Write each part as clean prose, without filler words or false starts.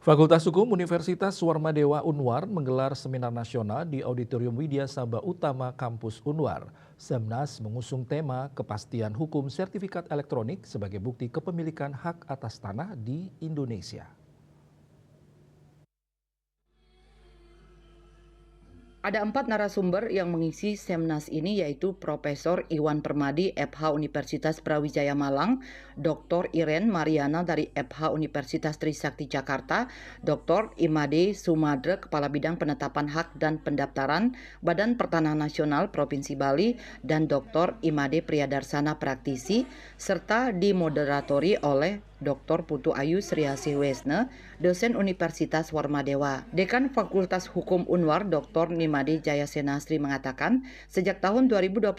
Fakultas Hukum Universitas Warmadewa Unwar menggelar seminar nasional di Auditorium Widya Saba Utama Kampus Unwar. Semnas mengusung tema kepastian hukum sertifikat elektronik sebagai bukti kepemilikan hak atas tanah di Indonesia. Ada 4 narasumber yang mengisi Semnas ini, yaitu Profesor Iwan Permadi, FH Universitas Brawijaya Malang, Dr. Iren Mariana dari FH Universitas Trisakti Jakarta, Dr. Imade Sumadre, Kepala Bidang Penetapan Hak dan Pendaftaran Badan Pertanahan Nasional Provinsi Bali, dan Dr. Imade Priyadarsana, praktisi, serta dimoderatori oleh Dr. Putu Ayu Sriasih Wesne, dosen Universitas Warmadewa. Dekan Fakultas Hukum Unwar, Dr. Nimade Jayasenastri, mengatakan sejak tahun 2021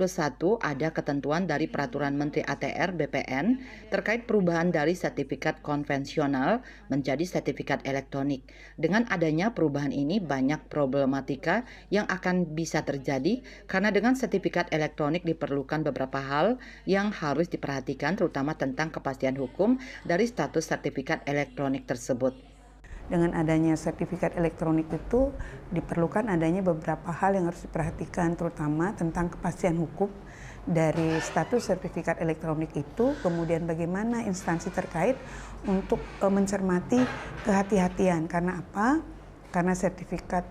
ada ketentuan dari Peraturan Menteri ATR BPN terkait perubahan dari sertifikat konvensional menjadi sertifikat elektronik. Dengan adanya perubahan ini banyak problematika yang akan bisa terjadi karena dengan sertifikat elektronik diperlukan beberapa hal yang harus diperhatikan, terutama tentang kepastian hukum dari status sertifikat elektronik tersebut. Dengan adanya sertifikat elektronik itu diperlukan adanya beberapa hal yang harus diperhatikan, terutama tentang kepastian hukum dari status sertifikat elektronik itu, kemudian bagaimana instansi terkait untuk mencermati kehati-hatian. Karena apa? Karena sertifikat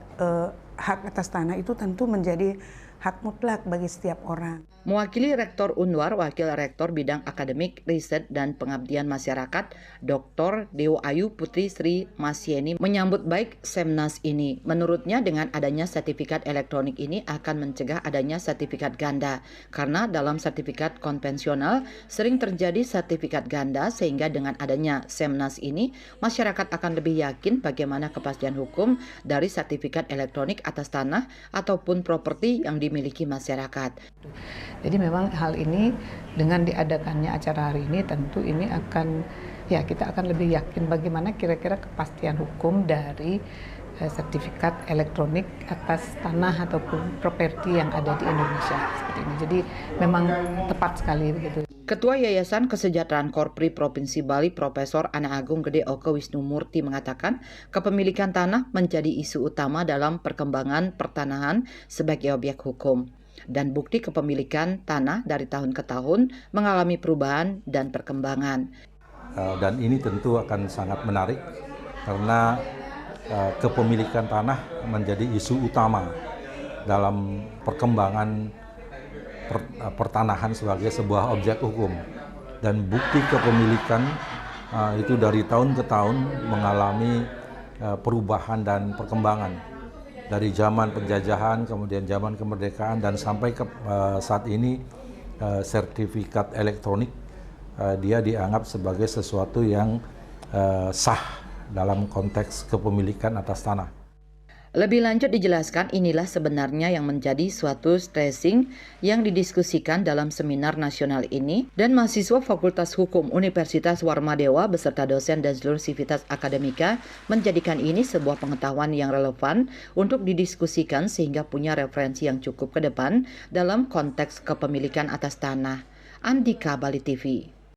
hak atas tanah itu tentu menjadi hak mutlak bagi setiap orang. Mewakili Rektor Unwar, Wakil Rektor Bidang Akademik, Riset, dan Pengabdian Masyarakat, Dr. Dewa Ayu Putri Sri Masyeni menyambut baik Semnas ini. Menurutnya dengan adanya sertifikat elektronik ini akan mencegah adanya sertifikat ganda. Karena dalam sertifikat konvensional sering terjadi sertifikat ganda, sehingga dengan adanya Semnas ini, masyarakat akan lebih yakin bagaimana kepastian hukum dari sertifikat elektronik atas tanah ataupun properti yang dimiliki masyarakat. Jadi memang hal ini dengan diadakannya acara hari ini tentu ini akan, ya kita akan lebih yakin bagaimana kira-kira kepastian hukum dari sertifikat elektronik atas tanah ataupun properti yang ada di Indonesia seperti ini. Jadi memang tepat sekali begitu. Ketua Yayasan Kesejahteraan Korpri Provinsi Bali, Profesor Ana Agung Gede Oke Wisnumurti, mengatakan kepemilikan tanah menjadi isu utama dalam perkembangan pertanahan sebagai objek hukum. Dan bukti kepemilikan tanah dari tahun ke tahun mengalami perubahan dan perkembangan. Dan ini tentu akan sangat menarik karena kepemilikan tanah menjadi isu utama dalam perkembangan pertanahan sebagai sebuah objek hukum. Dan bukti kepemilikan itu dari tahun ke tahun mengalami perubahan dan perkembangan. Dari zaman penjajahan, kemudian zaman kemerdekaan, dan sampai ke saat ini sertifikat elektronik dia dianggap sebagai sesuatu yang sah dalam konteks kepemilikan atas tanah. Lebih lanjut dijelaskan, inilah sebenarnya yang menjadi suatu stressing yang didiskusikan dalam seminar nasional ini, dan mahasiswa Fakultas Hukum Universitas Warmadewa beserta dosen dan seluruh sivitas akademika menjadikan ini sebuah pengetahuan yang relevan untuk didiskusikan sehingga punya referensi yang cukup ke depan dalam konteks kepemilikan atas tanah. Andika, Bali TV.